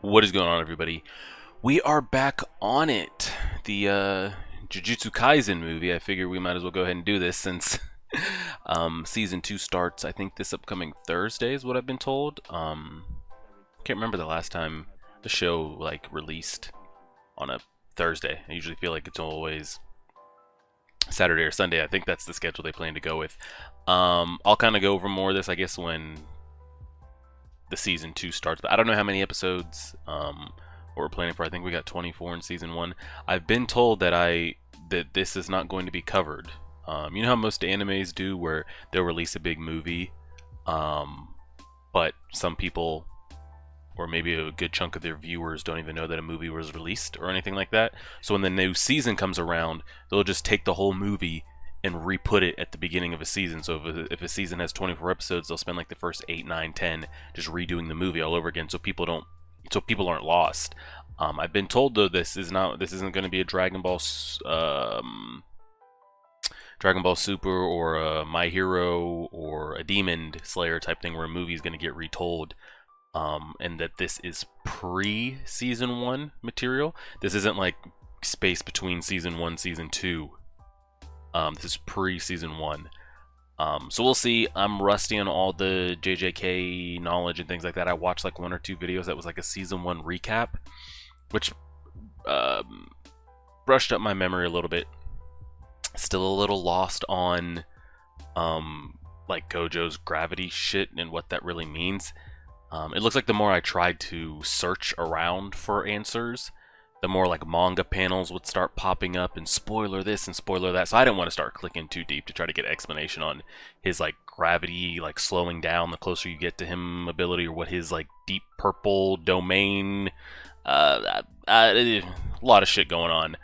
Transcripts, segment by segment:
What is going on, everybody? We are back on it. The Jujutsu Kaisen movie. I figure we might as well go ahead and do this since season 2 starts. I think this upcoming Thursday is what I've been told. Can't remember the last time the show like released on a Thursday. I usually feel like it's always Saturday or Sunday. I think that's the schedule they plan to go with. I'll kind of go over more of this, I guess, when the season 2 starts, but I don't know how many episodes what we're planning for. I think we got 24 in season 1. I've been told that this is not going to be covered. You know how most animes do, where they'll release a big movie, but some people, or maybe a good chunk of their viewers, don't even know that a movie was released or anything like that. So when the new season comes around, they'll just take the whole movie and re-put it at the beginning of a season. So if a season has 24 episodes, they'll spend like the first 8, 9, 10 just redoing the movie all over again, so people aren't lost. I've been told though this isn't going to be a Dragon Ball Super or a My Hero or a Demon Slayer type thing where a movie is going to get retold. And that this is pre-season 1 material. This isn't like space between season 1 season 2. This is pre-season 1. So we'll see. I'm rusty on all the JJK knowledge and things like that. I watched like 1 or 2 videos that was like a season 1 recap, which brushed up my memory a little bit. Still a little lost on like Gojo's gravity shit and what that really means. It looks like the more I tried to search around for answers, the more like manga panels would start popping up and spoiler this and spoiler that. So I didn't want to start clicking too deep to try to get explanation on his like gravity like slowing down the closer you get to him ability, or what his like deep purple domain. A lot of shit going on.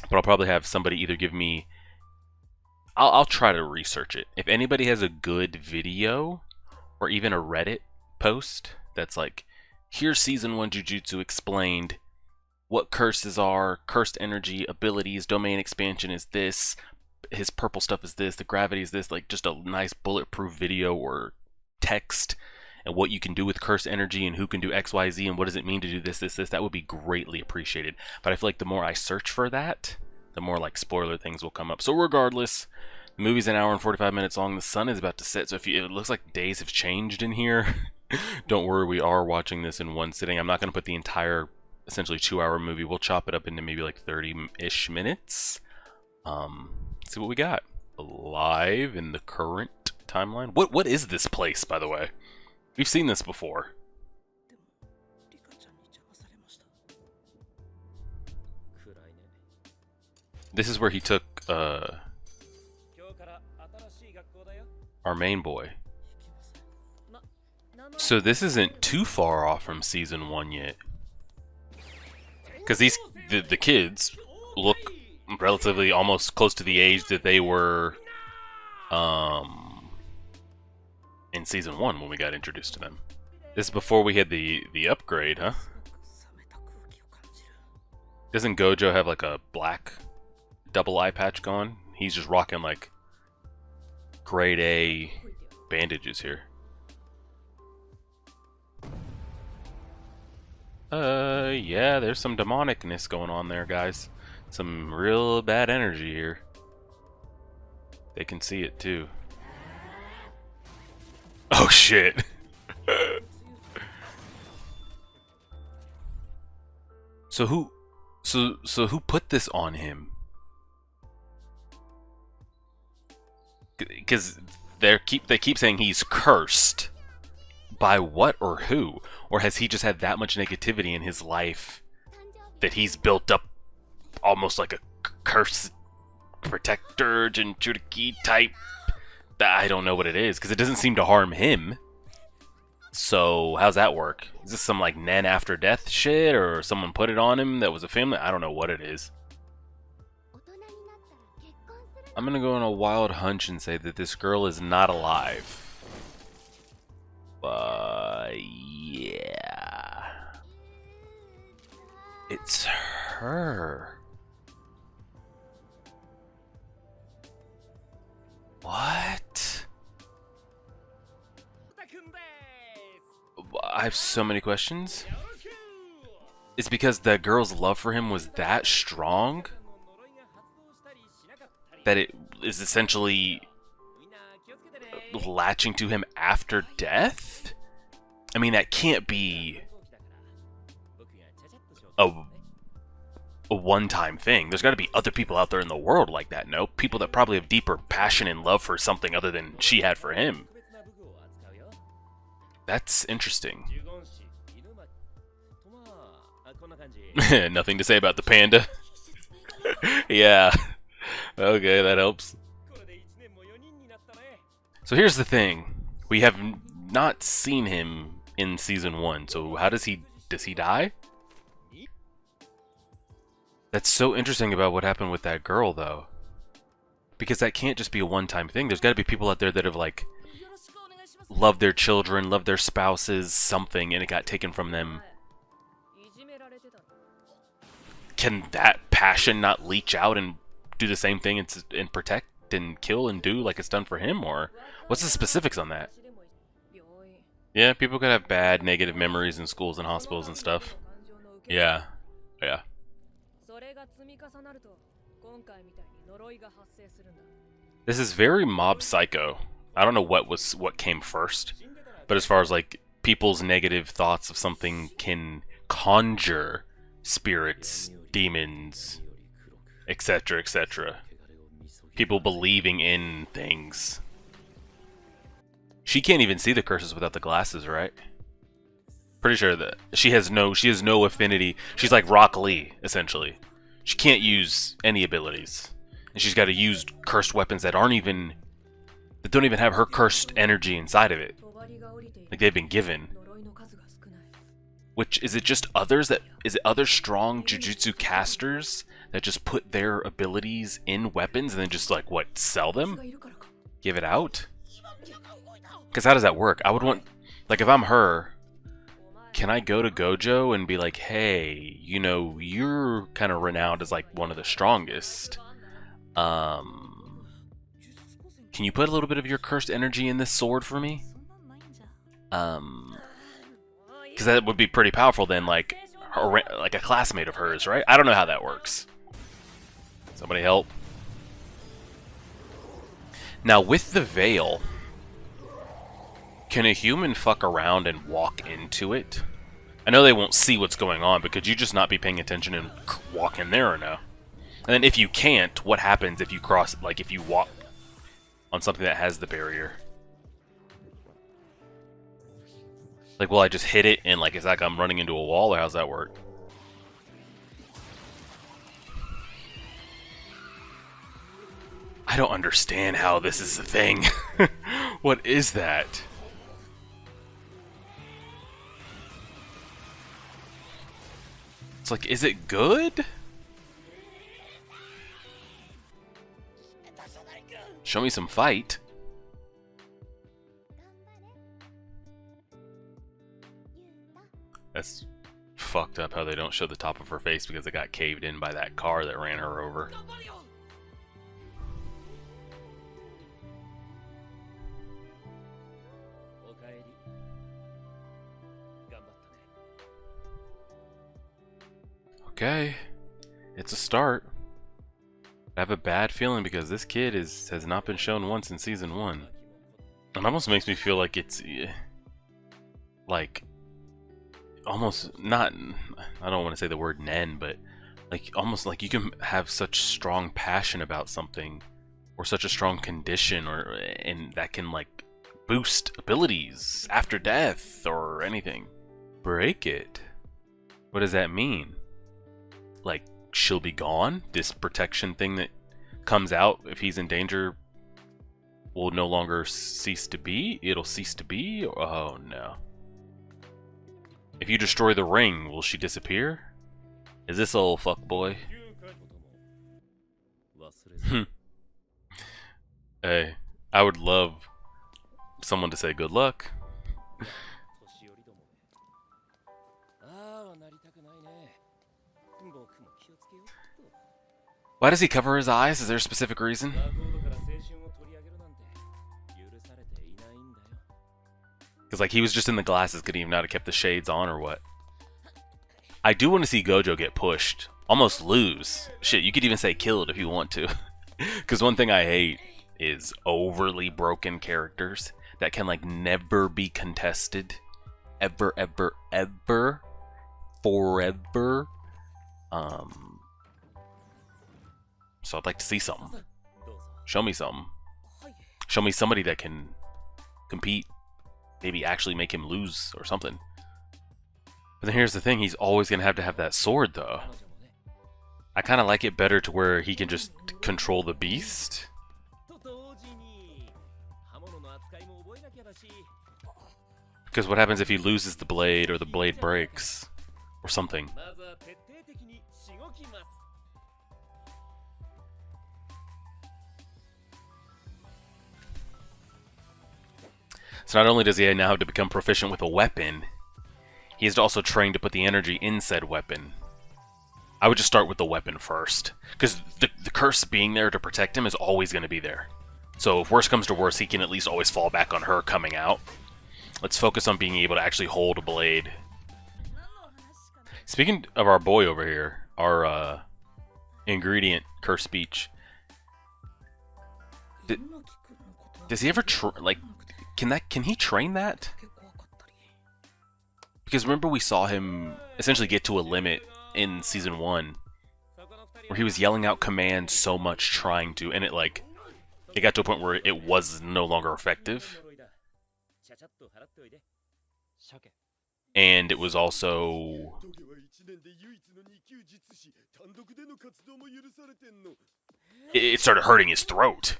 But I'll probably have somebody either give me. I'll try to research it. If anybody has a good video or even a Reddit post that's like, here's season 1 Jujutsu explained, what curses are, cursed energy, abilities, domain expansion is this, his purple stuff is this, the gravity is this, like just a nice bulletproof video or text, and what you can do with cursed energy and who can do XYZ and what does it mean to do this, that would be greatly appreciated. But I feel like the more I search for that, the more like spoiler things will come up. So regardless, the movie's an hour and 45 minutes long. The sun is about to set, so it looks like days have changed in here. Don't worry, we are watching this in one sitting. I'm not going to put the entire, essentially 2-hour movie. We'll chop it up into maybe like 30-ish minutes. Let's see what we got. Live in the current timeline. What is this place, by the way? We've seen this before. This is where he took our main boy. So this isn't too far off from season 1 yet, because the kids look relatively almost close to the age that they were in season 1 when we got introduced to them. This is before we had the upgrade, huh? Doesn't Gojo have like a black double eye patch going? He's just rocking like grade A bandages here. Yeah, there's some demonicness going on there, guys. Some real bad energy here. They can see it too. Oh shit. So who put this on him? Because they keep saying he's cursed. By what or who? Or has he just had that much negativity in his life that he's built up almost like a curse protector Jinchuriki type? I don't know what it is, because it doesn't seem to harm him. So how's that work? Is this some like Nen after death shit, or someone put it on him that was a family? I don't know what it is. I'm gonna go on a wild hunch and say that this girl is not alive. Yeah. It's her. What? I have so many questions. It's because the girl's love for him was that strong that it is essentially latching to him after death? I mean, that can't be a one-time thing. There's got to be other people out there in the world like that, no? People that probably have deeper passion and love for something other than she had for him. That's interesting. Nothing to say about the panda. Yeah. Okay, that helps. So here's the thing. We have not seen him in season 1, so how does he die? That's so interesting about what happened with that girl, though. Because that can't just be a one-time thing. There's got to be people out there that have, like, loved their children, loved their spouses, something, and it got taken from them. Can that passion not leach out and do the same thing and protect and kill and do like it's done for him? Or what's the specifics on that? Yeah, people could have bad, negative memories in schools and hospitals and stuff. Yeah. Yeah. This is very Mob Psycho. I don't know what came first, but as far as like people's negative thoughts of something can conjure spirits, demons, etc., etc. People believing in things. She can't even see the curses without the glasses, right? Pretty sure that she has no affinity. She's like Rock Lee, essentially. She can't use any abilities. And she's got to use cursed weapons that don't even have her cursed energy inside of it. Like they've been given. Which, is it just others is it other strong Jujutsu casters that just put their abilities in weapons and then just like, what, sell them? Give it out? Because how does that work? I would want, like if I'm her, can I go to Gojo and be like, hey, you know, you're kind of renowned as like one of the strongest. Can you put a little bit of your cursed energy in this sword for me? Because that would be pretty powerful then, like a classmate of hers, right? I don't know how that works. Somebody help. Now, with the veil, can a human fuck around and walk into it? I know they won't see what's going on, but could you just not be paying attention and walk in there or no? And then if you can't, what happens if you cross, like if you walk on something that has the barrier? Like, will I just hit it and like it's like I'm running into a wall, or how's that work? I don't understand how this is a thing. What is that? It's like, is it good? Show me some fight. That's fucked up how they don't show the top of her face because it got caved in by that car that ran her over. Okay, it's a start. I have a bad feeling because this kid has not been shown once in season 1. It almost makes me feel like it's like almost not, I don't want to say the word nen, but like almost like you can have such strong passion about something or such a strong condition and that can like boost abilities after death or anything. Break it. What does that mean? Like she'll be gone? This protection thing that comes out if he's in danger will no longer cease to be? It'll cease to be? Oh no. If you destroy the ring, will she disappear? Is this old fuckboy? Hey, I would love someone to say good luck. Why does he cover his eyes? Is there a specific reason? Because, like, he was just in the glasses, could he even not have kept the shades on or what? I do want to see Gojo get pushed. Almost lose. Shit, you could even say killed if you want to. Because one thing I hate is overly broken characters that can, like, never be contested. Ever, ever, ever. Forever. So I'd like to see something. Show me something. Show me somebody that can compete. Maybe actually make him lose or something. But then here's the thing, he's always going to have that sword, though. I kind of like it better to where he can just control the beast. Because what happens if he loses the blade or the blade breaks? Or something. So not only does he now have to become proficient with a weapon, he has to also train to put the energy in said weapon. I would just start with the weapon first. Because the curse being there to protect him is always going to be there. So if worse comes to worse, he can at least always fall back on her coming out. Let's focus on being able to actually hold a blade. Speaking of our boy over here, our ingredient curse speech. Does he ever like... Can he train that? Because remember we saw him essentially get to a limit in Season 1 where he was yelling out commands so much trying to, and it got to a point where it was no longer effective. And it was also... It started hurting his throat.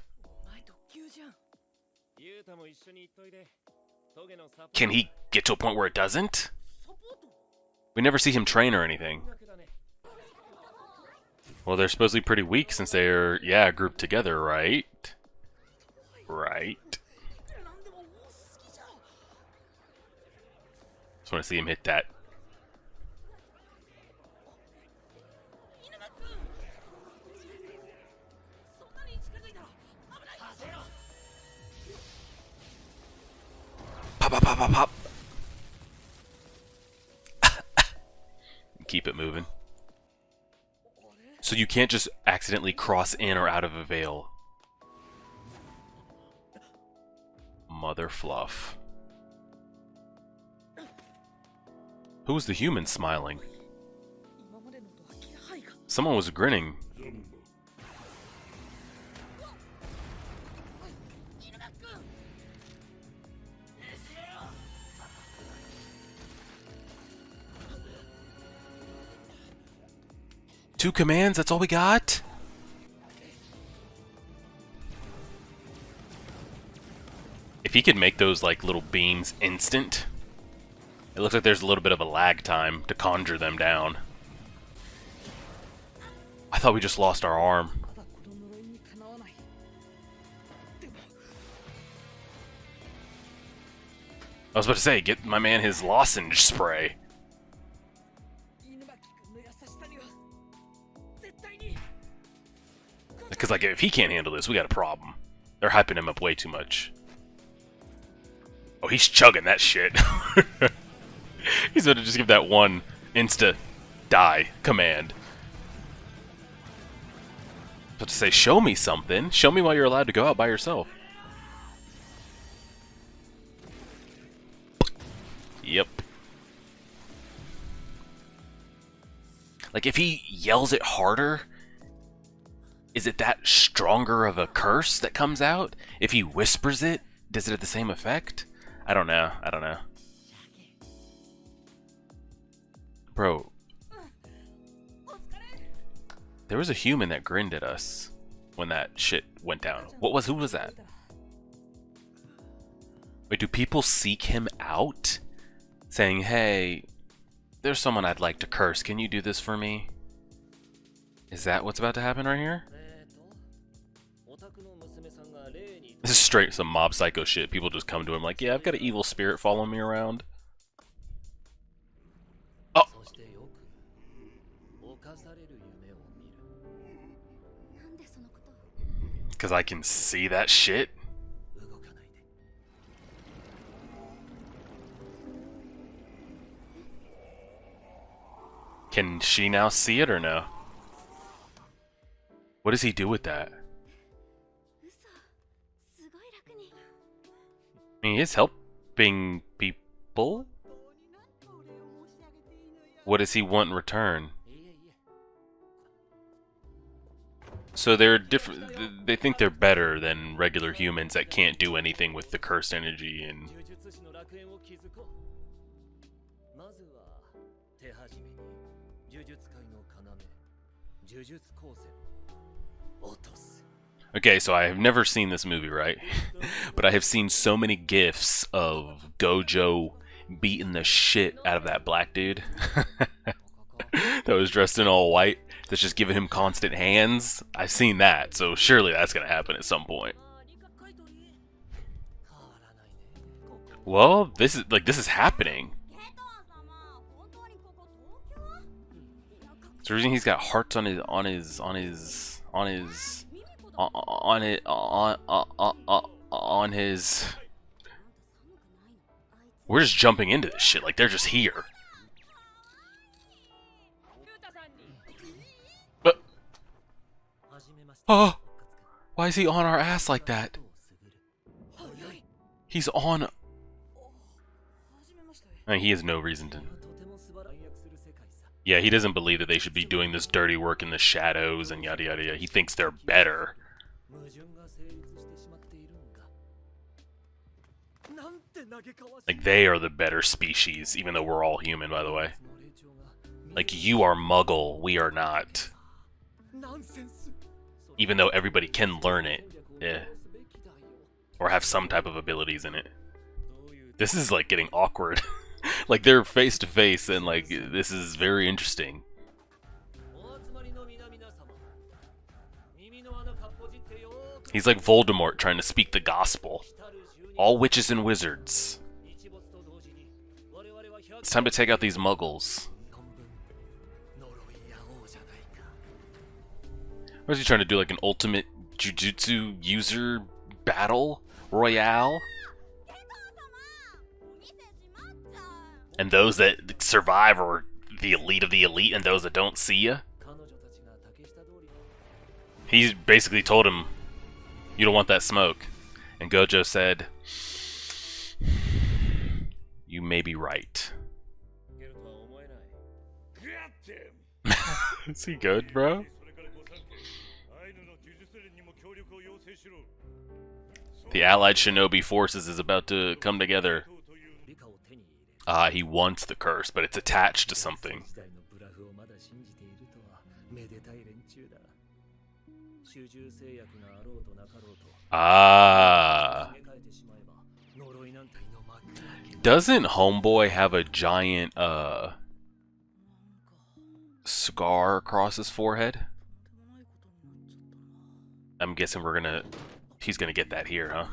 Can he get to a point where it doesn't? We never see him train or anything. Well, they're supposedly pretty weak since they're, yeah, grouped together, right? Right. Just want to see him hit that. Pop, pop, pop, pop, pop. Keep it moving. So you can't just accidentally cross in or out of a veil. Mother fluff. Who was the human smiling? Someone was grinning. Two commands, that's all we got? If he could make those like little beams instant, it looks like there's a little bit of a lag time to conjure them down. I thought we just lost our arm. I was about to say, get my man his lozenge spray. Because, like, if he can't handle this, we got a problem. They're hyping him up way too much. Oh, he's chugging that shit. He's going to just give that one insta-die command. But to say, show me something. Show me why you're allowed to go out by yourself. Yep. Like, if he yells it harder... Is it that stronger of a curse that comes out? If he whispers it, does it have the same effect? I don't know. I don't know. Bro. There was a human that grinned at us when that shit went down. Who was that? Wait, do people seek him out? Saying, hey, there's someone I'd like to curse. Can you do this for me? Is that what's about to happen right here? This is straight some mob psycho shit. People just come to him like, yeah, I've got an evil spirit following me around. Oh! Because I can see that shit? Can she now see it or no? What does he do with that? I mean, he is helping people. What does he want in return? So they're different. They think they're better than regular humans that can't do anything with the cursed energy and. Okay, so I have never seen this movie, right? But I have seen so many gifs of Gojo beating the shit out of that black dude that was dressed in all white, that's just giving him constant hands. I've seen that, so surely that's gonna happen at some point. Well, this is happening. So the reason he's got hearts on his. We're just jumping into this shit like they're just here. Oh, why is he on our ass like that? He's on. I mean, he has no reason to. Yeah, he doesn't believe that they should be doing this dirty work in the shadows and yada yada yada. He thinks they're better. Like, they are the better species, even though we're all human, by the way. Like, you are Muggle, we are not. Even though everybody can learn it. Yeah. Or have some type of abilities in it. This is, like, getting awkward. Like, they're face to face, and, like, this is very interesting. He's like Voldemort trying to speak the gospel. All witches and wizards. It's time to take out these muggles. What is he trying to do, like an ultimate Jujutsu user battle royale? And those that survive are the elite of the elite, and those that don't see ya? He basically told him, you don't want that smoke. And Gojo said, you may be right. Is he good, bro? The allied shinobi forces is about to come together. He wants the curse, but it's attached to something. Doesn't Homeboy have a giant, scar across his forehead? I'm guessing he's gonna get that here, huh?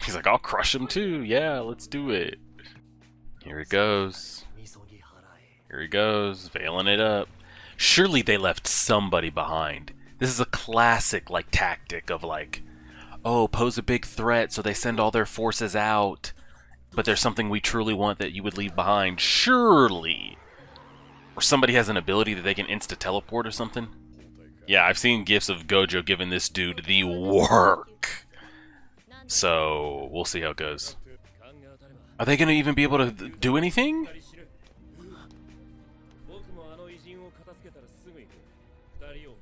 He's like, I'll crush him too. Yeah, let's do it. Here he goes. Here he goes, veiling it up. Surely they left somebody behind. This is a classic, like, tactic of, like, oh, pose a big threat, so they send all their forces out. But there's something we truly want that you would leave behind. Surely. Or somebody has an ability that they can insta-teleport or something. Yeah, I've seen gifs of Gojo giving this dude the work. So, we'll see how it goes. Are they going to even be able to do anything?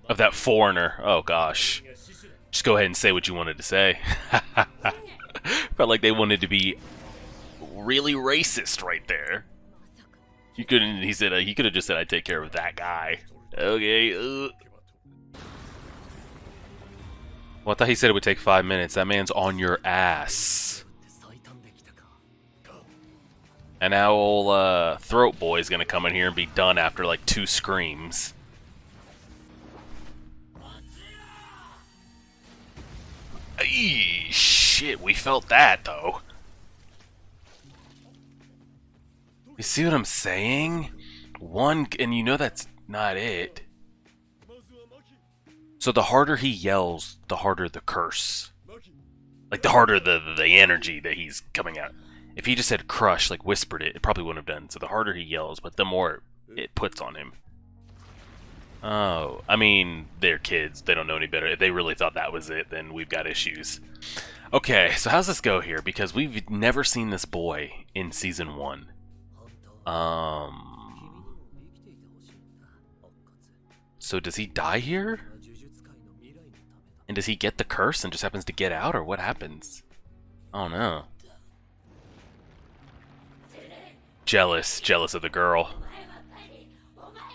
Of that foreigner. Oh, gosh. Just go ahead and say what you wanted to say. Felt like they wanted to be really racist right there. You couldn't. He said he could have just said, "I'd take care of that guy." Okay. Well, I thought he said it would take 5 minutes. That man's on your ass. And now old Throat Boy's gonna come in here and be done after like 2 screams. Eesh, shit, we felt that though. You see what I'm saying? And you know that's not it. So the harder he yells, the harder the curse. Like, the harder the energy that he's coming out. If he just said crush, like whispered it, it probably wouldn't have done. So the harder he yells, but the more it puts on him. Oh, I mean, they're kids. They don't know any better. If they really thought that was it, then we've got issues. Okay, so how's this go here? Because we've never seen this boy in Season 1. So does he die here? And does he get the curse and just happens to get out, or what happens? Oh no. Jealous of the girl.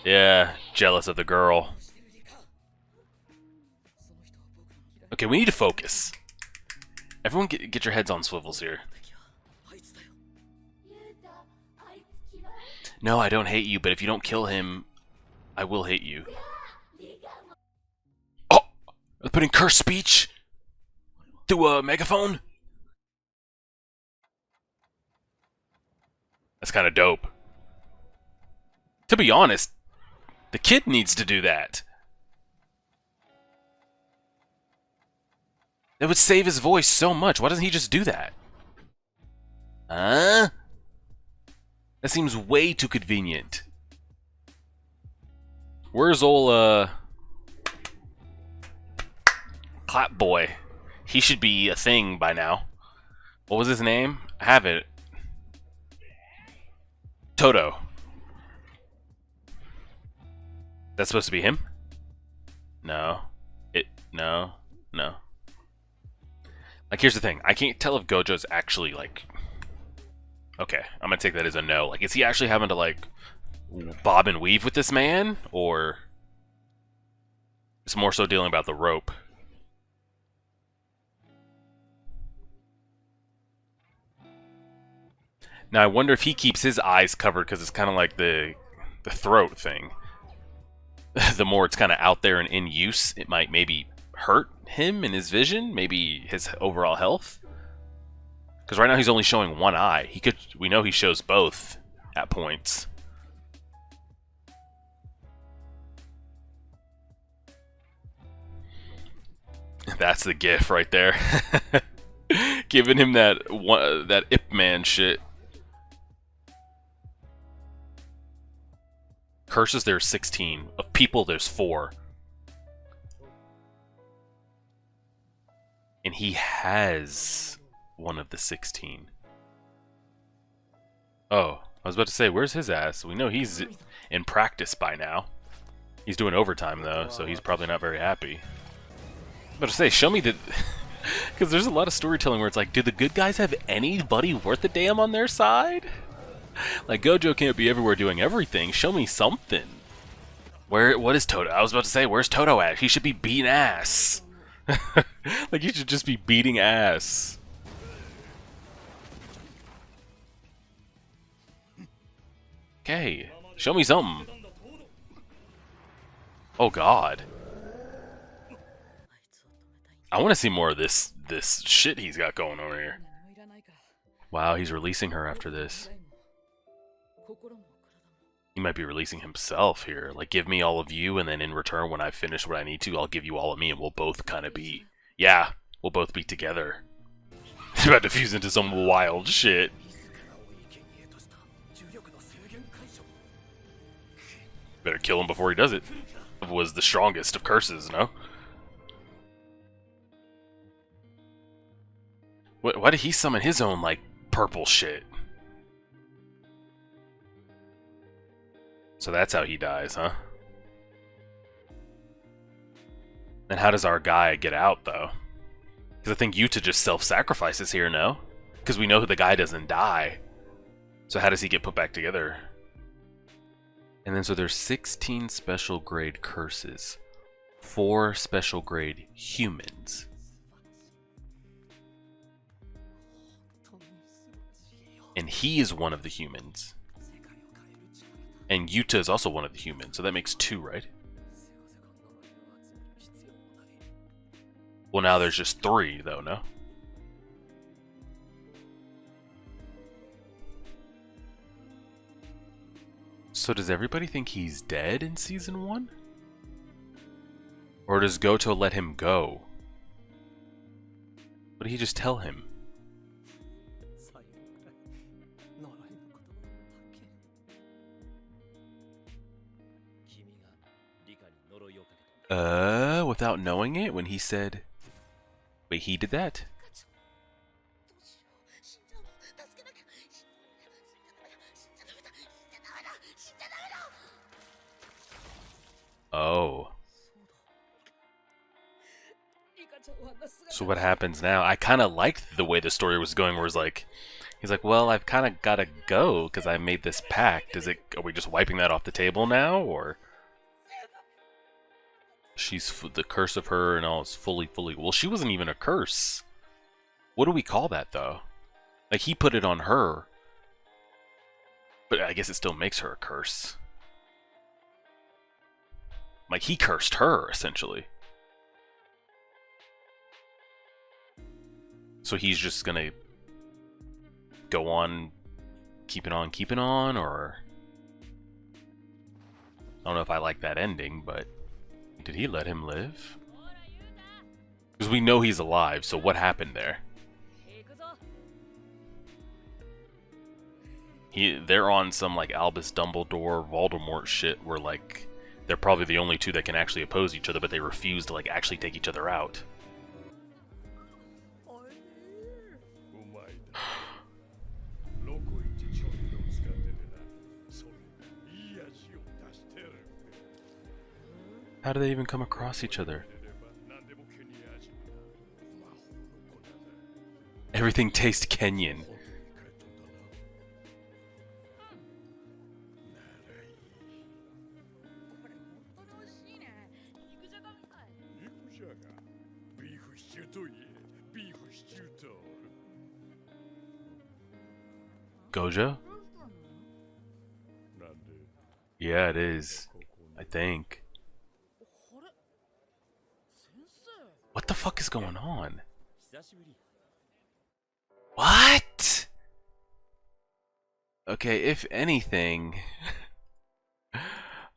Yeah, jealous of the girl. Okay, we need to focus. Everyone get your heads on swivels here. No, I don't hate you, but if you don't kill him, I will hate you. Oh! They're putting curse speech through a megaphone? That's kind of dope. To be honest, the kid needs to do that. It would save his voice so much. Why doesn't he just do that? Huh? That seems way too convenient. Where's old, Clap Boy? He should be a thing by now. What was his name? I have it. Toto. That's supposed to be him? No. No. Like, here's the thing. I can't tell if Gojo's actually, like... Okay, I'm gonna take that as a no. Like, is he actually having to, like, bob and weave with this man? Or... it's more so dealing about the rope? Now, I wonder if he keeps his eyes covered, because it's kind of like the throat thing. The more it's kind of out there and in use, it might maybe hurt him and his vision, maybe his overall health. Because right now he's only showing one eye. We know he shows both at points. That's the gif right there. Giving him that Ip Man shit. Curses, there's 16. Of people, there's 4. And he has one of the 16. Oh, I was about to say, where's his ass? We know he's in practice by now. He's doing overtime, though, so he's probably not very happy. I was about to say, show me the... Because there's a lot of storytelling where it's like, do the good guys have anybody worth a damn on their side? Like, Gojo can't be everywhere doing everything. Show me something. What is Toto? I was about to say, where's Toto at? He should be beating ass. Like, he should just be beating ass. Okay, show me something. Oh God. I want to see more of this shit he's got going on here. Wow, he's releasing her after this. He might be releasing himself here. Like, give me all of you, and then in return, when I finish what I need to, I'll give you all of me, and we'll both kind of be... Yeah, we'll both be together. He's about to fuse into some wild shit. Better kill him before he does it. Was the strongest of curses, no? Why did he summon his own, like, purple shit? So that's how he dies, huh? Then how does our guy get out, though? Because I think Yuta just self-sacrifices here, no? Because we know the guy doesn't die. So how does he get put back together? And then so there's 16 special grade curses. 4 special grade humans. And he is one of the humans. And Yuta is also one of the humans, so that makes 2, right? Well, now there's just 3, though, no? So does everybody think he's dead in Season 1? Or does Goto let him go? What did he just tell him? Without knowing it, when he said... Wait, he did that? Oh. So what happens now? I kind of liked the way the story was going, where it's like... He's like, well, I've kind of got to go, because I made this pact. Are we just wiping that off the table now, or... the curse of her and all is fully... Well, she wasn't even a curse. What do we call that, though? Like, he put it on her. But I guess it still makes her a curse. Like, he cursed her, essentially. So he's just gonna... go on... keeping on, or... I don't know if I like that ending, but... Did he let him live? Because we know he's alive, so what happened there? They're on some, like, Albus Dumbledore, Voldemort shit, where, like, they're probably the only two that can actually oppose each other, but they refuse to, like, actually take each other out. How do they even come across each other? Everything tastes Kenyan. Gojo? Yeah, it is. I think. What the fuck is going on? What? Okay, if anything,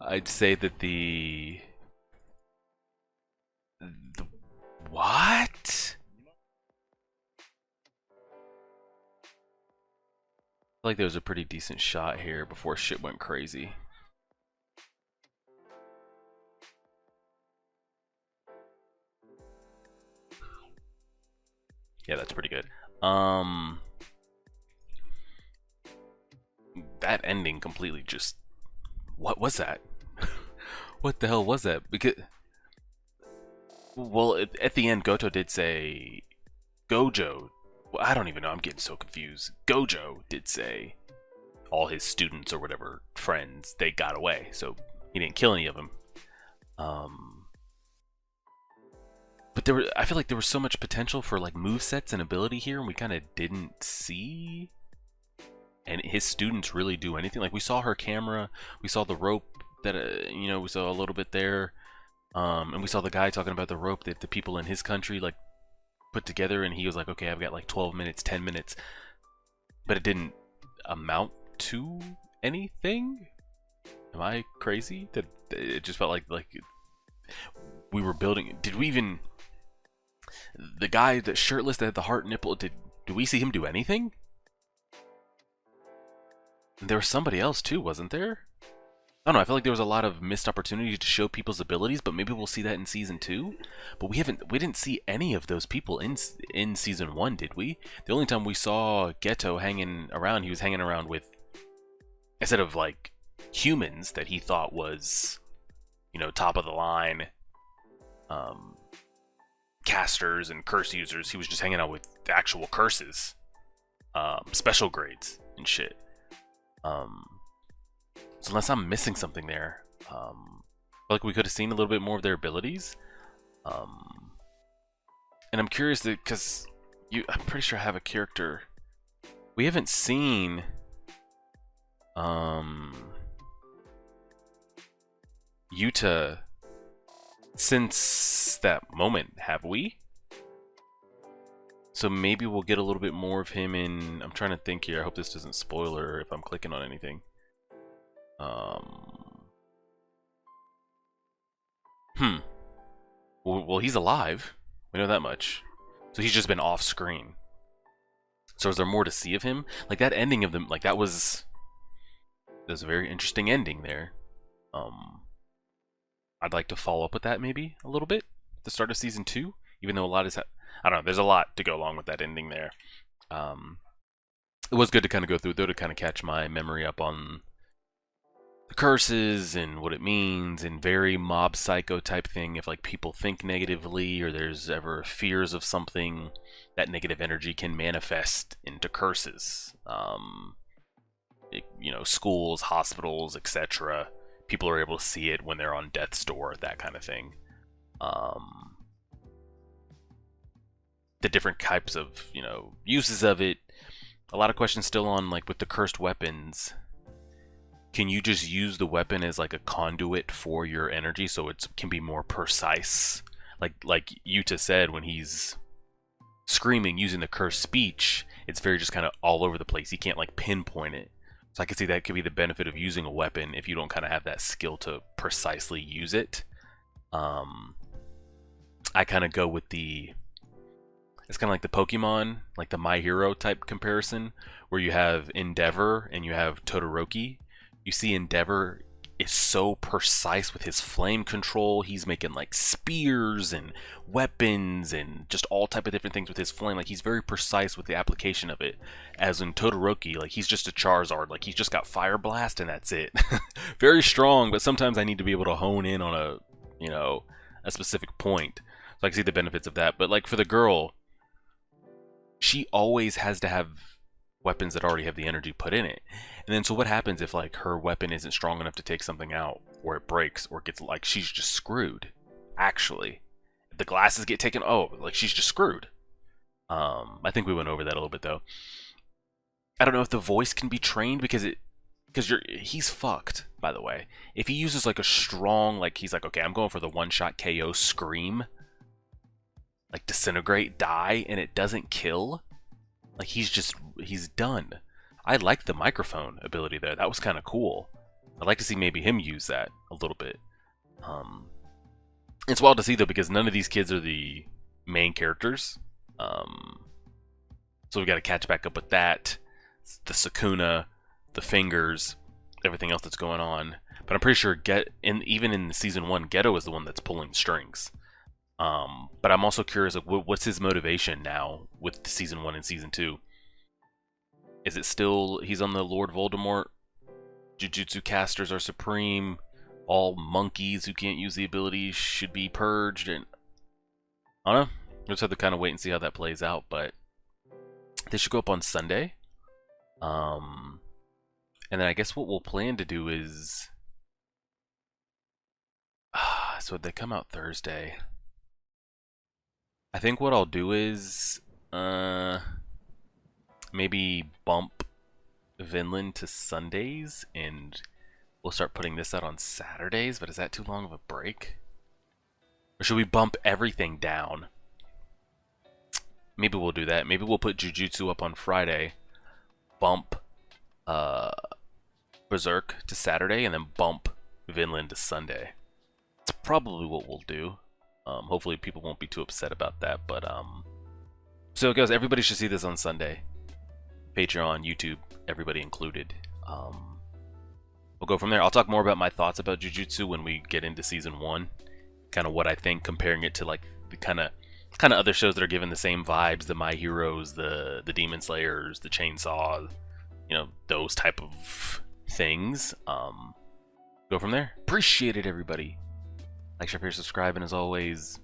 I'd say that the what? I feel like there was a pretty decent shot here before shit went crazy. Yeah, that's pretty good. That ending completely just... What was that? What the hell was that? Because... Well, at the end, Goto did say... Gojo... Well, I don't even know, I'm getting so confused. Gojo did say all his students or whatever, friends, they got away. So, he didn't kill any of them. But I feel like there was so much potential for like movesets and ability here, and we kind of didn't see. And his students really do anything. Like we saw her camera, we saw the rope that you know, we saw a little bit there, and we saw the guy talking about the rope that the people in his country like put together, and he was like, okay, I've got like 12 minutes, 10 minutes, but it didn't amount to anything. Am I crazy? That it just felt like we were building. Did we even? The guy that's shirtless that had the heart nipple, do we see him do anything? There was somebody else too, wasn't there? I don't know, I feel like there was a lot of missed opportunity to show people's abilities, but maybe we'll see that in Season 2? But we didn't see any of those people in Season 1, did we? The only time we saw Geto hanging around, he was hanging around with, instead of like humans that he thought was, you know, top of the line, casters and curse users, he was just hanging out with actual curses, special grades and shit. So unless I'm missing something there, I feel like we could have seen a little bit more of their abilities. And I'm curious because I'm pretty sure I have a character we haven't seen. Yuta since that moment, have we? So maybe we'll get a little bit more of him in... I'm trying to think here. I hope this doesn't spoil her if I'm clicking on anything. Well, he's alive. We know that much. So he's just been off screen. So is there more to see of him? Like that ending of them, like that was a very interesting ending there. I'd like to follow up with that maybe a little bit at the start of season 2, even though a lot is, I don't know, there's a lot to go along with that ending there. It was good to kind of go through though to kind of catch my memory up on the curses and what it means, and very mob psycho type thing. If like people think negatively or there's ever fears of something, that negative energy can manifest into curses. Schools, hospitals, etc. People are able to see it when they're on death's door, that kind of thing. The different types of uses of it. A lot of questions still on like with the cursed weapons. Can you just use the weapon as like a conduit for your energy so it can be more precise? Like Yuta said, when he's screaming using the cursed speech, it's very just kind of all over the place. He can't like pinpoint it. So I can see that could be the benefit of using a weapon if you don't kind of have that skill to precisely use it. I kind of go with it's kind of like the Pokemon, like the My Hero type comparison, where you have Endeavor and you have Todoroki. You see Endeavor is so precise with his flame control. He's making like spears and weapons and just all type of different things with his flame. Like he's very precise with the application of it. As in Todoroki, like he's just a Charizard. Like he's just got Fire Blast and that's it. Very strong, but sometimes I need to be able to hone in on a specific point. So I can see the benefits of that. But like for the girl, she always has to have weapons that already have the energy put in it. And then so what happens if like her weapon isn't strong enough to take something out, or it breaks, or gets like she's just screwed. Actually, if the glasses get taken, like she's just screwed. I think we went over that a little bit though. I don't know if the voice can be trained because he's fucked, by the way. If he uses like a strong, like he's like, okay, I'm going for the one-shot KO scream, like disintegrate, die, and it doesn't kill, like he's done. I like the microphone ability there. That was kind of cool. I'd like to see maybe him use that a little bit. It's wild to see though because none of these kids are the main characters. So we got to catch back up with that. The Sukuna, the fingers, everything else that's going on. But I'm pretty sure even in season 1, Geto is the one that's pulling strings. But I'm also curious of what's his motivation now with season 1 and season 2. Is it still he's on the Lord Voldemort? Jujutsu casters are supreme. All monkeys who can't use the abilities should be purged. And I don't know. We'll just have to kind of wait and see how that plays out. But they should go up on Sunday. And then I guess what we'll plan to do is so they come out Thursday. I think what I'll do is maybe bump Vinland to Sundays, and we'll start putting this out on Saturdays, but is that too long of a break? Or should we bump everything down? Maybe we'll do that. Maybe we'll put Jujutsu up on Friday, bump Berserk to Saturday, and then bump Vinland to Sunday. That's probably what we'll do. Hopefully people won't be too upset about that, but so guys, everybody should see this on Sunday. Patreon, YouTube, everybody included. We'll go from there. I'll talk more about my thoughts about Jujutsu when we get into season 1. Kind of what I think, comparing it to like the kind of other shows that are given the same vibes, the My Heroes, the Demon Slayers, the Chainsaw, those type of things. Go from there. Appreciate it, everybody. Like, share, subscribe, and as always,